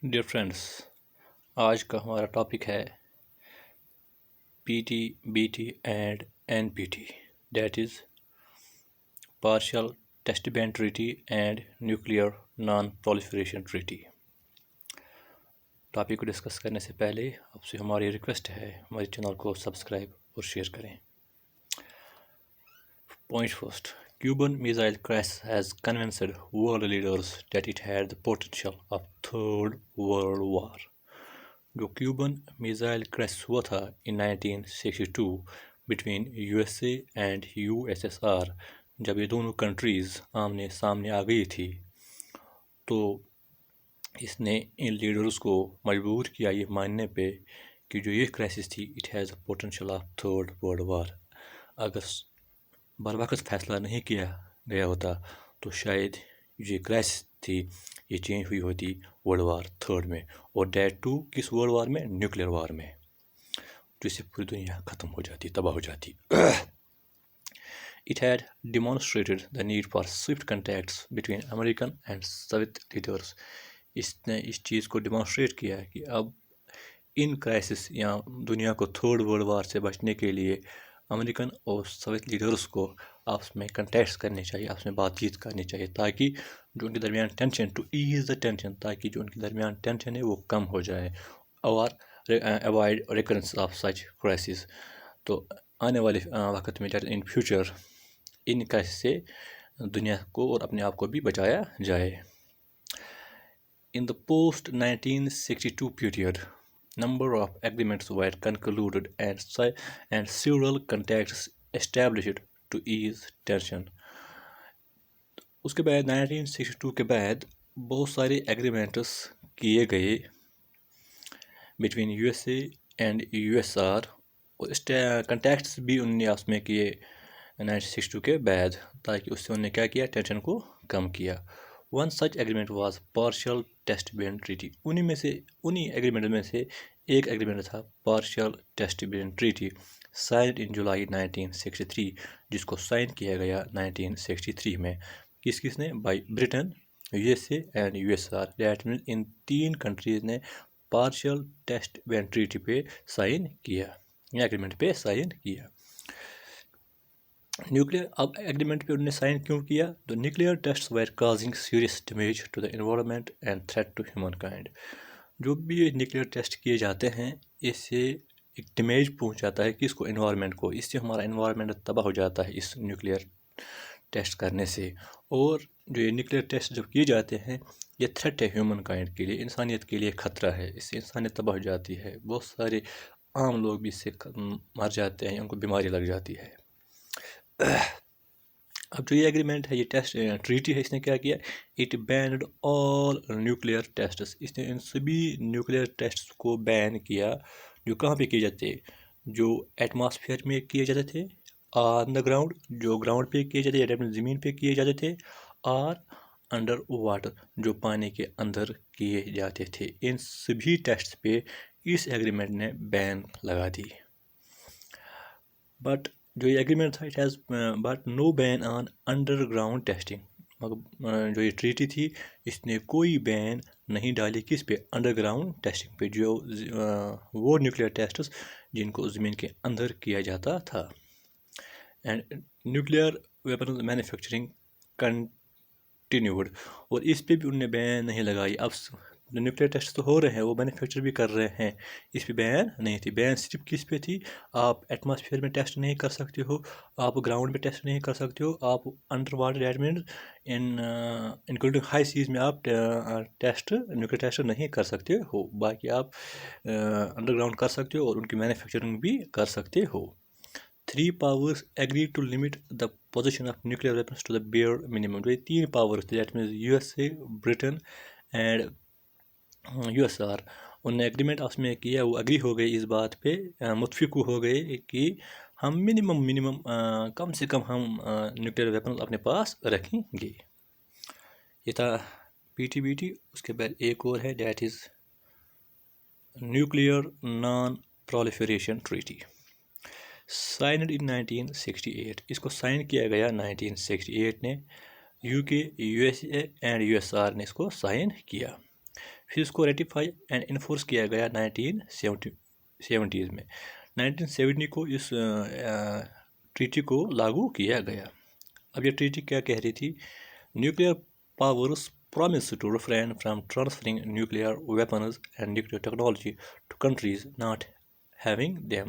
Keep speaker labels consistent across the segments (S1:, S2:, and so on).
S1: Dear friends, آج کا ہمارا ٹاپک ہے P T B T and N P T, that is partial test ban treaty and nuclear non proliferation treaty. Topic کو discuss کرنے سے پہلے آپ سے ہماری ریکویسٹ ہے ہمارے چینل کو سبسکرائب اور شیئر کریں۔ Point first, Cuban missile crisis has convinced world leaders that it had the potential of Third World War۔ جو کیوبن میزائل کرائسس ہوا تھا ان 1962 between you S A and U S S R, جب یہ دونوں countries آمنے سامنے آ گئی تھی، تو اس نے ان لیڈرز کو مجبور کیا یہ ماننے پہ کہ جو یہ کرائسس تھی it has a potential of third world war. اگر بر وقت فیصلہ نہیں کیا گیا ہوتا تو شاید یہ کرائسس تھی یہ چینج ہوئی ہوتی ورلڈ وار تھرڈ میں، اور ڈیٹ ٹو کس ورلڈ وار میں؟ نیوکلیئر وار میں، جس سے پوری دنیا ختم ہو جاتی، تباہ ہو جاتی۔ It had demonstrated the need for swift contacts between American and Soviet leaders۔ اس نے اس چیز کو ڈیمانسٹریٹ کیا کہ اب ان کرائسس یا دنیا کو تھرڈ ورلڈ وار سے بچنے کے لیے امریکن اور سوویت لیڈرز کو آپس میں کنٹیکٹس کرنے چاہیے، آپس میں بات چیت کرنی چاہیے، تاکہ جو ان کے درمیان tension, to ease the tension, تاکہ جو ان کے درمیان ٹینشن ہے وہ کم ہو جائے، اور avoid recurrence of such crisis. تو آنے والے وقت میں ان فیوچر ان کرائسس سے دنیا کو اور اپنے آپ کو بھی بچایا جائے۔ In the post-1962 period, number of agreements were concluded and several contacts established to ease tension۔ اس کے بعد 1962 کے بعد بہت سارے ایگریمنٹس کیے گئے between you S A and U S are, اور کنٹیکٹس بھی ان نے آپس میں کیے 1962 کے بعد، تاکہ اس سے انہوں نے کیا کیا؟ ٹینشن کو کم کیا۔ One such agreement was partial test ban treaty. انہی ایگریمنٹ میں سے ایک ایگریمنٹ تھا partial test ban treaty, signed in July 1963، جس کو سائن کیا گیا 1963 میں۔ کس نے؟ By Britain, U S A and U S R. That means ان تین کنٹریز نے پارشل ٹیسٹ بین ٹریٹی پہ سائن کیا، ایگریمنٹ پہ سائن کیا۔ نیوکلیئر اب ایگریمنٹ پہ انہوں نے سائن کیوں کیا؟ تو nuclear tests were causing serious damage to the environment and threat to humankind. جو بھی یہ نیوکلیئر ٹیسٹ کیے جاتے ہیں اس سے ایک ڈیمیج پہنچاتا ہے کس کو؟ انوائرمنٹ کو۔ اس سے ہمارا انوائرمنٹ تباہ ہو جاتا ہے اس نیوکلیئر ٹیسٹ کرنے سے، اور جو یہ نیوکلیئر ٹیسٹ جب کیے جاتے ہیں یہ تھریٹ ہے ہیومن کائنڈ کے لیے، انسانیت کے لیے خطرہ ہے، اس سے انسانیت تباہ ہو جاتی ہے، بہت سارے عام لوگ بھی اس سے مر جاتے ہیں، ان کو بیماری لگ جاتی ہے۔ اب جو یہ ایگریمنٹ ہے، یہ ٹیسٹ ٹریٹی ہے، اس نے کیا کیا؟ It banned all nuclear tests. اس نے ان سبھی نیوکلیئر ٹیسٹس کو بین کیا جو کہاں پہ کیے جاتے، جو ایٹماسفیئر میں کیے جاتے تھے، آن دا گراؤنڈ، جو گراؤنڈ پہ کیے جاتے تھے، زمین پہ کیے جاتے تھے، اور انڈر واٹر، جو پانی کے اندر کیے جاتے تھے۔ ان سبھی ٹیسٹ پہ اس ایگریمنٹ نے بین لگا دی۔ بٹ جو یہ ایگریمنٹ تھا، it has but no been on under ground testing. مگر جو یہ ٹریٹی تھی اس نے کوئی بین نہیں ڈالی کس پہ؟ انڈر گراؤنڈ ٹیسٹنگ پہ، جو وہ نیوکلیئر ٹیسٹس جن کو زمین کے اندر کیا جاتا تھا۔ And nuclear weapons manufacturing continued, اور اس پہ بھی انہوں نے بین نہیں لگائی۔ اب نیوکلیئر ٹیسٹ تو ہو رہے ہیں، وہ مینوفیکچر بھی کر رہے ہیں، اس پہ بین نہیں تھی۔ بین صرف کس پہ تھی؟ آپ ایٹماسفیئر میں ٹیسٹ نہیں کر سکتے ہو، آپ گراؤنڈ میں ٹیسٹ نہیں کر سکتے ہو، آپ under water, that means including high seas میں آپ نیوکلیئر ٹیسٹ نہیں کر سکتے ہو۔ باقی آپ انڈر گراؤنڈ کر سکتے ہو اور ان کی مینوفیکچرنگ بھی کر سکتے ہو۔ Three powers agreed to limit the possession of nuclear weapons to the bare minimum۔ جو یہ تین پاورز تھے، that means U S A, Britain and U S R, ان نے ایگریمنٹ آپس میں کیا، وہ اگری ہو گئے اس بات پہ، متفق ہو گئے کہ ہم منیمم کم سے کم ہم نیوکلیئر ویپنز اپنے پاس رکھیں گے۔ یہ تھا پی ٹی بی ٹی۔ اس کے بعد ایک اور ہے، that is nuclear non proliferation treaty, signed in 1968۔ اس کو سائن کیا گیا 1968 نے، U K, U S A and U S R نے اس کو سائن کیا۔ پھر اس کو ریٹیفائی اینڈ انفورس کیا گیا 1970 میں. 1970 کو اس ٹریٹی کو لاگو کیا گیا. اب یہ ٹریٹی کیا کہہ رہی تھی؟ Nuclear powers promise to refrain from transferring nuclear weapons and nuclear technology to countries not having them.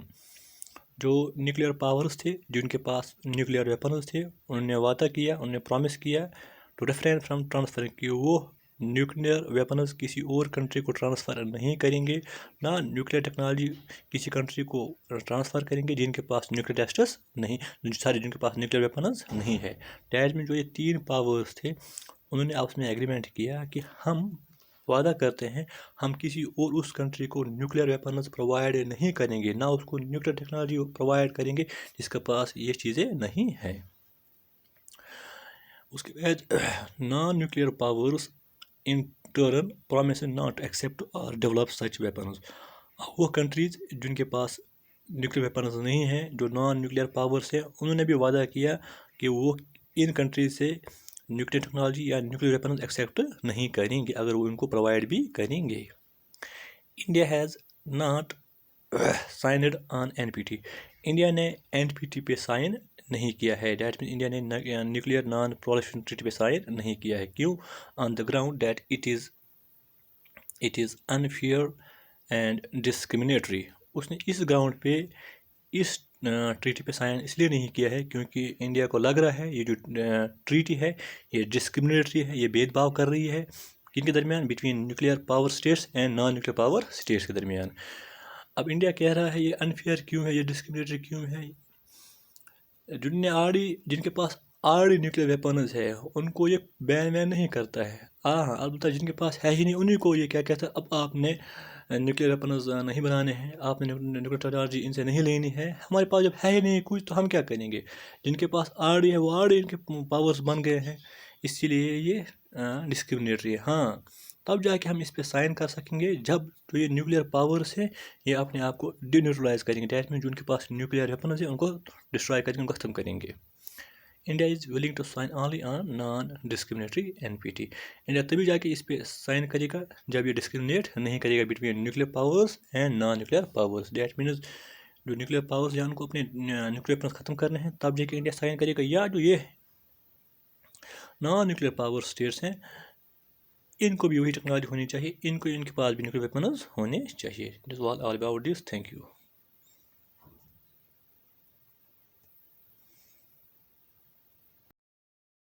S1: جو نیوکلیئر پاورز تھے، جن کے پاس نیوکلیئر ویپنز تھے، انہوں نے وعدہ کیا، انہوں نے پرومس کیا ٹو ریفرین فرام ٹرانسفر، کہ وہ نیوکلیئر ویپنز کسی اور کنٹری کو ٹرانسفر نہیں کریں گے، نہ نیوکلیئر ٹیکنالوجی کسی کنٹری کو ٹرانسفر کریں گے جن کے پاس نیوکلیئر ٹیسٹس نہیں، جن کے پاس نیوکلیئر ویپنز نہیں ہے. ڈیٹ میں جو یہ 3 پاورز تھے، انہوں نے آپس میں ایگریمنٹ کیا کہ ہم وعدہ کرتے ہیں ہم کسی اور اس کنٹری کو نیوکلیئر ویپنز پرووائڈ نہیں کریں گے، نہ اس کو نیوکلیئر ٹیکنالوجی پرووائڈ کریں گے جس کے پاس یہ چیزیں نہیں ہیں. اس کے بعد naan nuclear powers in turn promise not accept اور ڈیولپ سچ ویپنز. وہ کنٹریز جن کے پاس نیوکلیئر ویپنز نہیں ہیں، جو نان نیوکلیئر پاورز ہیں، انہوں نے بھی وعدہ کیا کہ وہ ان کنٹریز سے نیوکلیئر ٹیکنالوجی یا نیوکلیئر ویپنز ایکسیپٹ نہیں کریں گے اگر وہ ان کو پرووائڈ بھی کریں گے. India has not signed on NPT. India نے NPT پہ سائن نہیں کیا ہے. دیٹ مین انڈیا نے نیوکلیئر نان پرولیفریشن ٹریٹی پہ سائن نہیں کیا ہے. کیوں؟ On the ground that it is unfair and discriminatory. اس نے اس گراؤنڈ پہ اس ٹریٹی پہ سائن اس لیے نہیں کیا ہے کیونکہ انڈیا کو لگ رہا ہے یہ جو ٹریٹی ہے یہ ڈسکرمنیٹری ہے، یہ بھید بھاؤ کر رہی ہے کن کے درمیان؟ Between nuclear power states and non nuclear power states کے درمیان. اب انڈیا کہہ رہا ہے یہ انفیئر کیوں ہے، یہ ڈسکرمنیٹری کیوں ہے؟ جن کے پاس آلریڈی نیوکلیئر ویپنز ہے ان کو یہ بین نہیں کرتا ہے. ہاں البتہ جن کے پاس ہے ہی نہیں انہیں کو یہ کیا کہتا ہے اب آپ نے نیوکلیئر ویپنز نہیں بنانے ہیں، آپ نے نیوکلیئر ٹیکنالوجی ان سے نہیں لینی ہے. ہمارے پاس جب ہے ہی نہیں کچھ تو ہم کیا کریں گے؟ جن کے پاس آلریڈی ہے وہ آلریڈی ان کے پاورز بن گئے ہیں، اسی لیے یہ ڈسکرمنیٹری ہے. ہاں تب جا کے ہم اس پہ سائن کر سکیں گے جب جو یہ نیوکلیئر پاورز ہیں یہ اپنے آپ کو ڈی نیوٹرلائز کریں گے. دیٹ مین جو ان کے پاس نیوکلیئر ویپنز ہیں ان کو ڈسٹرائے کریں گے، ان کو ختم کریں گے. India is willing to sign only on non discriminatory NPT. India تبھی جا کے اس پہ سائن کرے گا جب یہ ڈسکرمنیٹ نہیں کرے گا between nuclear powers and non nuclear powers. That means جو نیوکلیئر پاورز ہیں ان کو اپنے نیوکلیئر ویپنز ختم کرنے ہیں تب جا کے انڈیا سائن کرے گا، یا جو یہ نان نیوکلیئر پاور اسٹیٹس ہیں ان کو بھی وہی ٹیکنالوجی ہونی چاہیے، ان کے پاس بھی نیوکلیئر ویپنز ہونے چاہیے. This was all about this. Thank you.